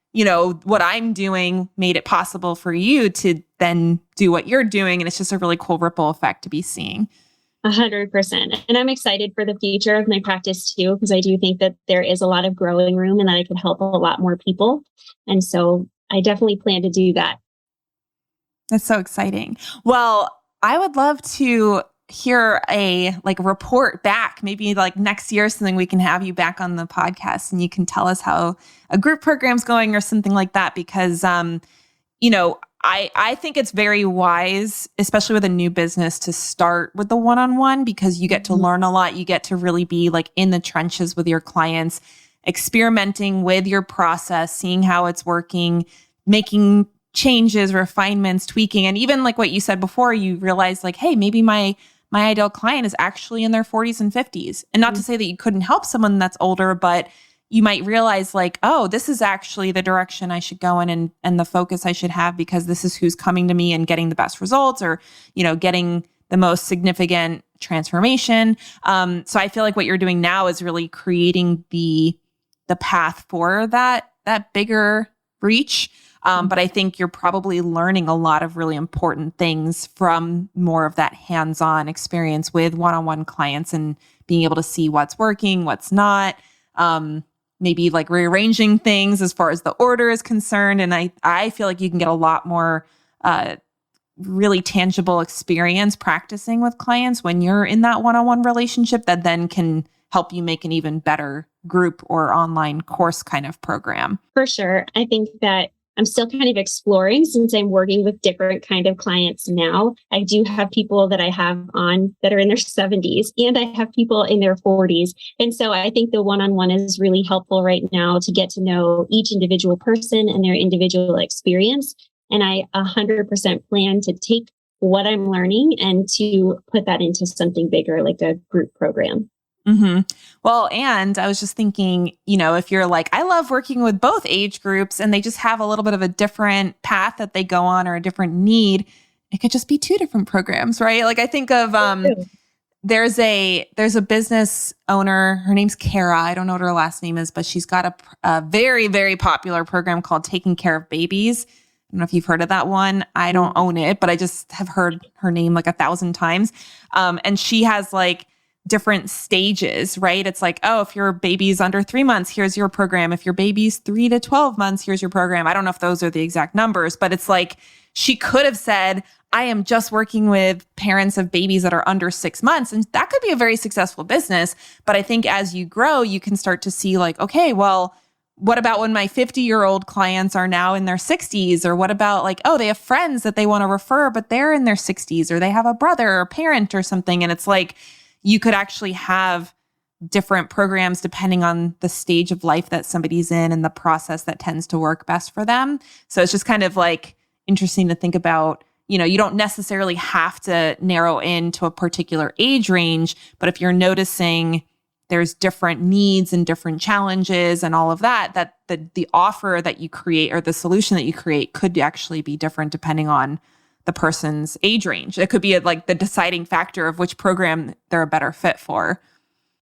what I'm doing made it possible for you to then do what you're doing. And it's just a really cool ripple effect to be seeing. 100%. And I'm excited for the future of my practice too, because I do think that there is a lot of growing room and that I could help a lot more people. And so I definitely plan to do that. That's so exciting. Well, I would love to hear a report back, maybe like next year, something we can have you back on the podcast and you can tell us how a group program's going or something like that. Because, I think it's very wise, especially with a new business, to start with the one-on-one, because you get to learn a lot. You get to really be like in the trenches with your clients, experimenting with your process, seeing how it's working, making changes, refinements, tweaking. And even like what you said before, you realize like, hey, maybe my ideal client is actually in their 40s and 50s. And not to say that you couldn't help someone that's older, but you might realize like, oh, this is actually the direction I should go in and the focus I should have, because this is who's coming to me and getting the best results, or, getting the most significant transformation. So I feel like what you're doing now is really creating the path for that bigger reach. But I think you're probably learning a lot of really important things from more of that hands-on experience with one-on-one clients and being able to see what's working, what's not. Maybe like rearranging things as far as the order is concerned. And I feel like you can get a lot more really tangible experience practicing with clients when you're in that one-on-one relationship that then can help you make an even better group or online course kind of program. For sure. I think that I'm still kind of exploring, since I'm working with different kind of clients now. I do have people that I have on that are in their 70s, and I have people in their 40s. And so I think the one-on-one is really helpful right now to get to know each individual person and their individual experience. And I 100% plan to take what I'm learning and to put that into something bigger, like a group program. Mm-hmm. Well, and I was just thinking, if you're like, I love working with both age groups and they just have a little bit of a different path that they go on or a different need, it could just be two different programs, right? Like I think of, there's a business owner, her name's Kara. I don't know what her last name is, but she's got a very, very popular program called Taking Care of Babies. I don't know if you've heard of that one. I don't own it, but I just have heard her name like 1,000 times. And she has like different stages, right? It's like, oh, if your baby's under 3 months, here's your program. If your baby's 3 to 12 months, here's your program. I don't know if those are the exact numbers, but it's like, she could have said, I am just working with parents of babies that are under 6 months. And that could be a very successful business. But I think as you grow, you can start to see like, okay, well, what about when my 50-year-old clients are now in their 60s? Or what about like, oh, they have friends that they want to refer, but they're in their 60s, or they have a brother or parent or something. And it's like, you could actually have different programs depending on the stage of life that somebody's in and the process that tends to work best for them. So it's just kind of like interesting to think about, you don't necessarily have to narrow into a particular age range, but if you're noticing there's different needs and different challenges and all of that, the offer that you create or the solution that you create could actually be different depending on the person's age range. It could be like the deciding factor of which program they're a better fit for.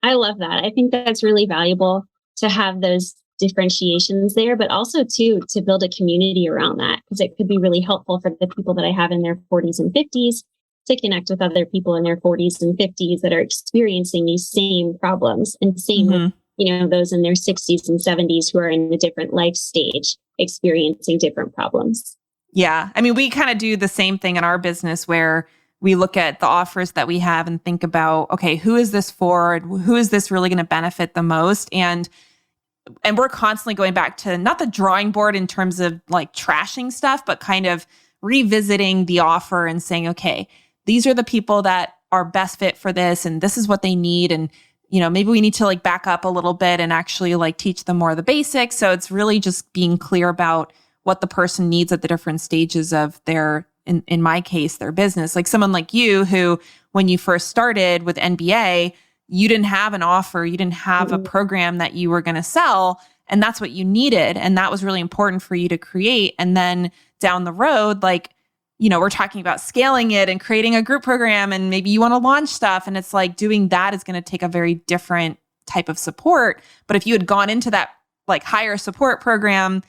I love that. I think that's really valuable to have those differentiations there, but also too, to build a community around that, because it could be really helpful for the people that I have in their 40s and 50s to connect with other people in their 40s and 50s that are experiencing these same problems, and same with, those in their 60s and 70s who are in a different life stage experiencing different problems. Yeah. I mean, we kind of do the same thing in our business where we look at the offers that we have and think about, okay, who is this for? Who is this really going to benefit the most? And we're constantly going back to not the drawing board in terms of like trashing stuff, but kind of revisiting the offer and saying, okay, these are the people that are best fit for this, and this is what they need. And, maybe we need to like back up a little bit and actually like teach them more of the basics. So it's really just being clear about what the person needs at the different stages of their, in my case, their business. Like someone like you who, when you first started with NBA, you didn't have an offer, you didn't have a program that you were going to sell, and that's what you needed. And that was really important for you to create. And then down the road, like, we're talking about scaling it and creating a group program, and maybe you want to launch stuff. And it's like doing that is going to take a very different type of support. But if you had gone into that like higher support program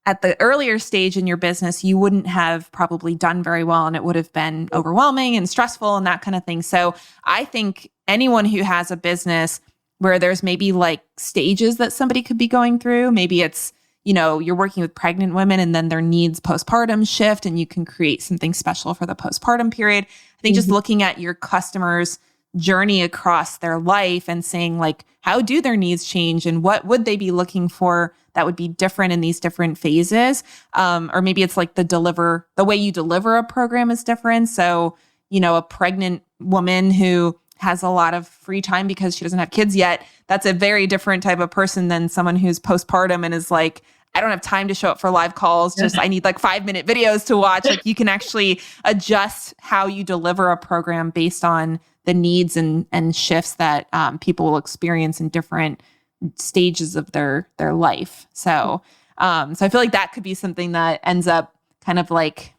at the earlier stage in your business, you wouldn't have probably done very well, and it would have been overwhelming and stressful and that kind of thing. So I think anyone who has a business where there's maybe like stages that somebody could be going through, maybe it's, you're working with pregnant women and then their needs postpartum shift, and you can create something special for the postpartum period. I think just looking at your customers' journey across their life and saying like, how do their needs change and what would they be looking for that would be different in these different phases? Or maybe it's like the way you deliver a program is different. So, a pregnant woman who has a lot of free time because she doesn't have kids yet, that's a very different type of person than someone who's postpartum and is like, I don't have time to show up for live calls. Just I need like 5-minute videos to watch. Like you can actually adjust how you deliver a program based on the needs and shifts that people will experience in different stages of their life. So I feel like that could be something that ends up kind of like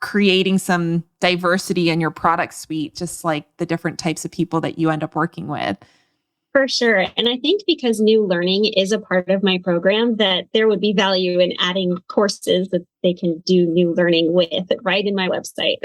creating some diversity in your product suite, just like the different types of people that you end up working with. For sure. And I think because new learning is a part of my program, that there would be value in adding courses that they can do new learning with right in my website.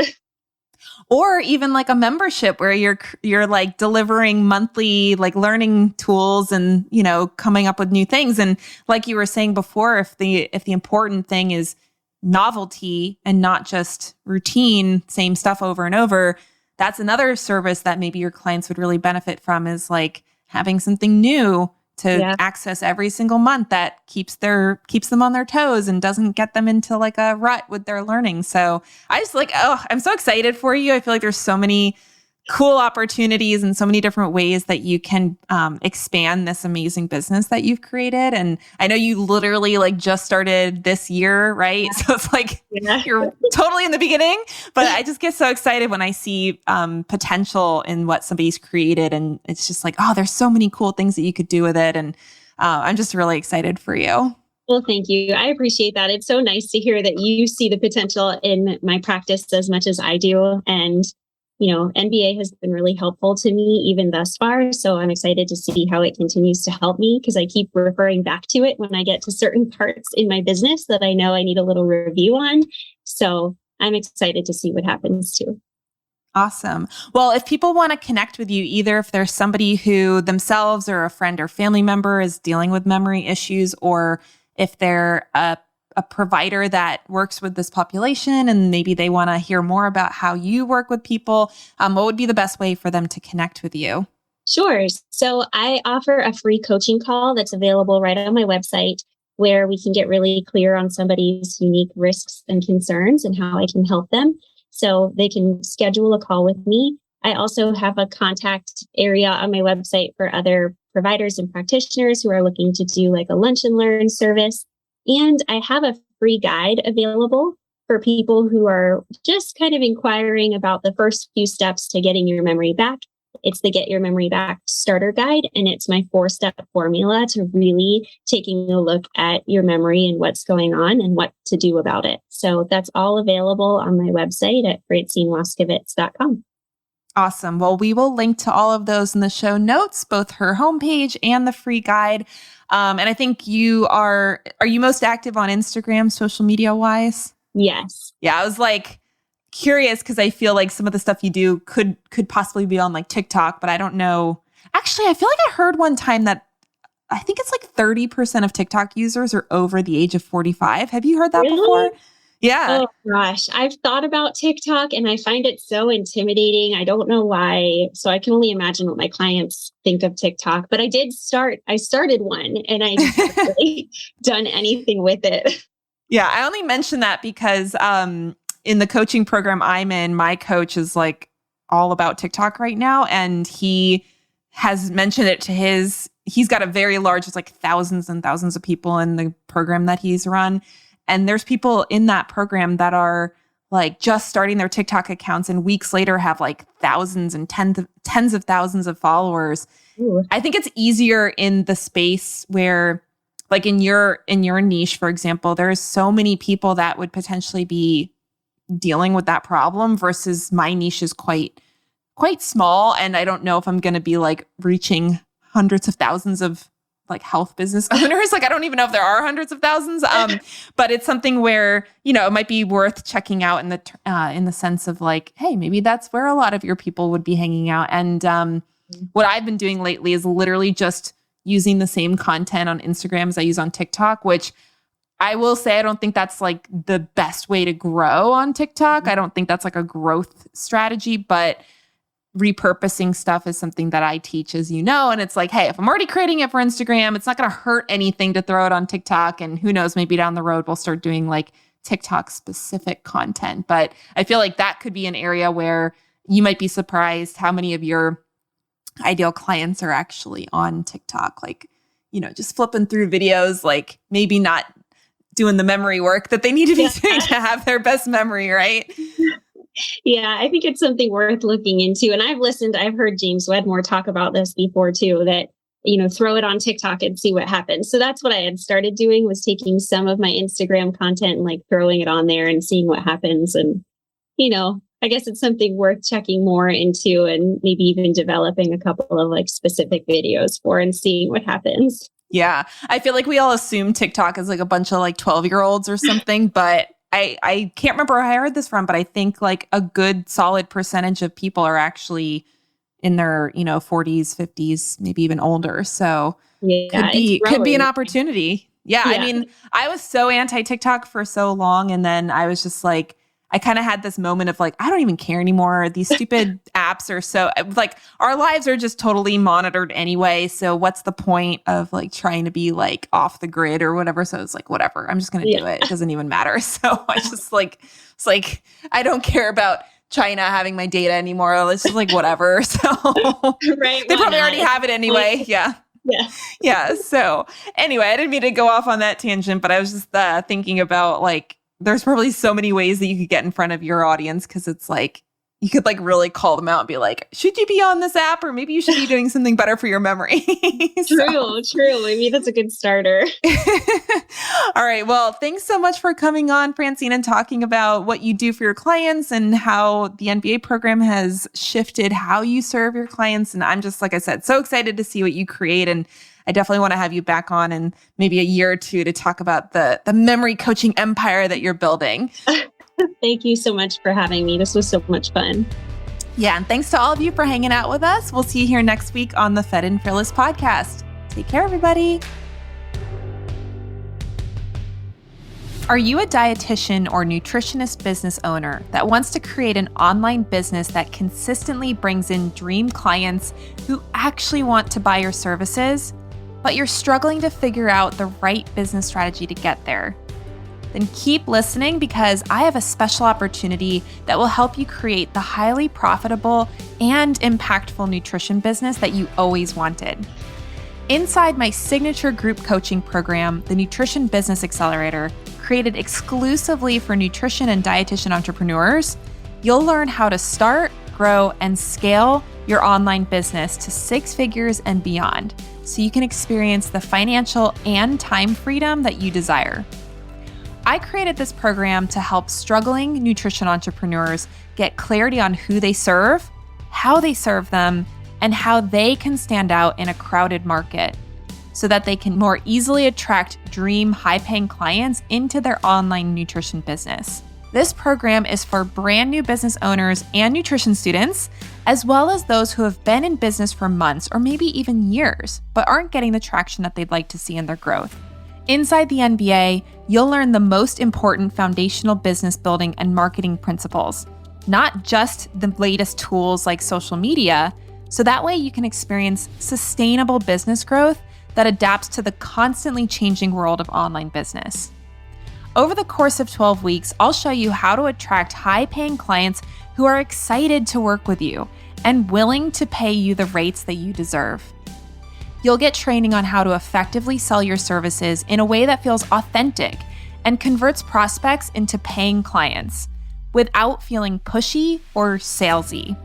Or even like a membership where you're like delivering monthly like learning tools and, coming up with new things. And like you were saying before, if the important thing is novelty and not just routine, same stuff over and over, that's another service that maybe your clients would really benefit from, is like having something new to access every single month that keeps them on their toes and doesn't get them into like a rut with their learning. So I just I'm so excited for you. I feel like there's so many cool opportunities and so many different ways that you can expand this amazing business that you've created. And I know you literally like just started this year, right? So it's like you're totally in the beginning, but I just get so excited when I see potential in what somebody's created. And it's just like, there's so many cool things that you could do with it. And I'm just really excited for you. Well, thank you. I appreciate that. It's so nice to hear that you see the potential in my practice as much as I do. And NBA has been really helpful to me even thus far. So I'm excited to see how it continues to help me, because I keep referring back to it when I get to certain parts in my business that I know I need a little review on. So I'm excited to see what happens too. Awesome. Well, if people want to connect with you, either if there's somebody who themselves or a friend or family member is dealing with memory issues, or if they're a provider that works with this population and maybe they want to hear more about how you work with people, what would be the best way for them to connect with you? Sure. So I offer a free coaching call that's available right on my website, where we can get really clear on somebody's unique risks and concerns and how I can help them. So they can schedule a call with me. I also have a contact area on my website for other providers and practitioners who are looking to do like a lunch and learn service. And I have a free guide available for people who are just kind of inquiring about the first few steps to getting your memory back. It's the Get Your Memory Back Starter Guide, and it's my 4-step formula to really taking a look at your memory and what's going on and what to do about it. So that's all available on my website at francinewaskavitz.com. Awesome. Well, we will link to all of those in the show notes, both her homepage and the free guide. And I think are you most active on Instagram, social media wise? Yes. Yeah. I was like curious because I feel like some of the stuff you do could possibly be on like TikTok, but I don't know. Actually, I feel like I heard one time that I think it's like 30% of TikTok users are over the age of 45. Have you heard that before? Yeah. Oh gosh, I've thought about TikTok and I find it so intimidating. I don't know why. So I can only imagine what my clients think of TikTok, but I started one and I haven't really done anything with it. Yeah. I only mention that because in the coaching program I'm in, my coach is like all about TikTok right now. And he has mentioned it to he's got a very large, it's like thousands and thousands of people in the program that he's run. And there's people in that program that are like just starting their TikTok accounts and weeks later have like thousands and tens of thousands of followers. Ooh. I think it's easier in the space where like in your niche, for example, there's so many people that would potentially be dealing with that problem versus my niche is quite small. And I don't know if I'm going to be like reaching hundreds of thousands of like health business owners. Like, I don't even know if there are hundreds of thousands. But it's something where, it might be worth checking out in the sense of like, hey, maybe that's where a lot of your people would be hanging out. And what I've been doing lately is literally just using the same content on Instagram as I use on TikTok, which I will say, I don't think that's like the best way to grow on TikTok. I don't think that's like a growth strategy, but repurposing stuff is something that I teach, as you know. And it's like, hey, if I'm already creating it for Instagram, it's not going to hurt anything to throw it on TikTok. And who knows, maybe down the road, we'll start doing like TikTok specific content. But I feel like that could be an area where you might be surprised how many of your ideal clients are actually on TikTok. Like, just flipping through videos, like maybe not doing the memory work that they need to be doing to have their best memory, right? Yeah, I think it's something worth looking into. And I've heard James Wedmore talk about this before too, that, throw it on TikTok and see what happens. So that's what I had started doing, was taking some of my Instagram content and like throwing it on there and seeing what happens. And, I guess it's something worth checking more into and maybe even developing a couple of like specific videos for and seeing what happens. Yeah. I feel like we all assume TikTok is like a bunch of like 12-year-olds or something, but I can't remember where I heard this from, but I think like a good solid percentage of people are actually in their, 40s, 50s, maybe even older. So could be an opportunity. Yeah. I mean, I was so anti-TikTok for so long. And then I was just like, I kind of had this moment of like, I don't even care anymore. These stupid apps are so like, our lives are just totally monitored anyway. So what's the point of like trying to be like off the grid or whatever? So it's like, whatever, I'm just going to do it. It doesn't even matter. So I just like, it's like, I don't care about China having my data anymore. It's just like, whatever. So right, they probably already have it anyway. Yeah. Yeah. So anyway, I didn't mean to go off on that tangent, but I was just thinking about like, there's probably so many ways that you could get in front of your audience, because it's like you could like really call them out and be like, should you be on this app, or maybe you should be doing something better for your memory. True. Maybe that's a good starter. All right. Well, thanks so much for coming on, Francine, and talking about what you do for your clients and how the NBA program has shifted how you serve your clients. And I'm just, like I said, so excited to see what you create. And I definitely want to have you back on in maybe a year or two to talk about the memory coaching empire that you're building. Thank you so much for having me. This was so much fun. Yeah. And thanks to all of you for hanging out with us. We'll see you here next week on the Fed and Fearless podcast. Take care, everybody. Are you a dietitian or nutritionist business owner that wants to create an online business that consistently brings in dream clients who actually want to buy your services, but you're struggling to figure out the right business strategy to get there? Then keep listening, because I have a special opportunity that will help you create the highly profitable and impactful nutrition business that you always wanted. Inside my signature group coaching program, the Nutrition Business Accelerator, created exclusively for nutrition and dietitian entrepreneurs, you'll learn how to start, grow, and scale your online business to 6 figures and beyond, so you can experience the financial and time freedom that you desire. I created this program to help struggling nutrition entrepreneurs get clarity on who they serve, how they serve them, and how they can stand out in a crowded market so that they can more easily attract dream high-paying clients into their online nutrition business. This program is for brand new business owners and nutrition students, as well as those who have been in business for months or maybe even years, but aren't getting the traction that they'd like to see in their growth. Inside the NBA, you'll learn the most important foundational business building and marketing principles, not just the latest tools like social media, so that way you can experience sustainable business growth that adapts to the constantly changing world of online business. Over the course of 12 weeks, I'll show you how to attract high-paying clients who are excited to work with you and willing to pay you the rates that you deserve. You'll get training on how to effectively sell your services in a way that feels authentic and converts prospects into paying clients without feeling pushy or salesy.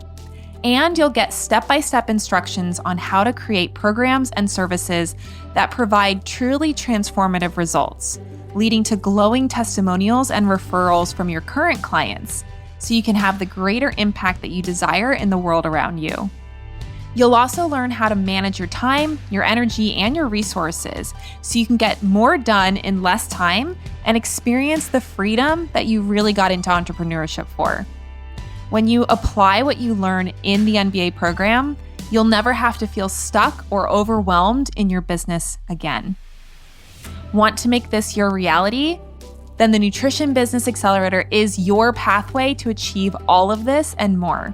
And you'll get step-by-step instructions on how to create programs and services that provide truly transformative results, leading to glowing testimonials and referrals from your current clients, so you can have the greater impact that you desire in the world around you. You'll also learn how to manage your time, your energy, and your resources, so you can get more done in less time and experience the freedom that you really got into entrepreneurship for. When you apply what you learn in the MBA program, you'll never have to feel stuck or overwhelmed in your business again. Want to make this your reality? Then the Nutrition Business Accelerator is your pathway to achieve all of this and more.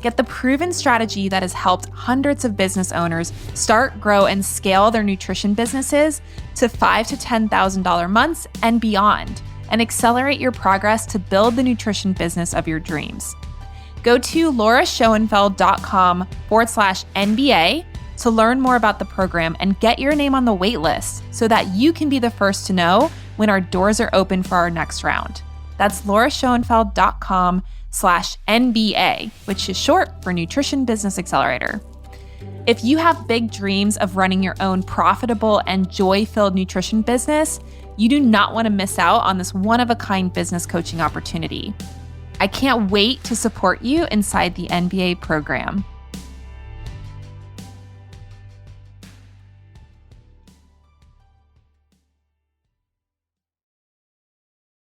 Get the proven strategy that has helped hundreds of business owners start, grow, and scale their nutrition businesses to $5,000 to $10,000 months and beyond, and accelerate your progress to build the nutrition business of your dreams. Go to lauraschoenfeld.com/NBA to learn more about the program and get your name on the wait list so that you can be the first to know when our doors are open for our next round. That's lauraschoenfeld.com/NBA, which is short for Nutrition Business Accelerator. If you have big dreams of running your own profitable and joy-filled nutrition business, you do not want to miss out on this one-of-a-kind business coaching opportunity. I can't wait to support you inside the NBA program.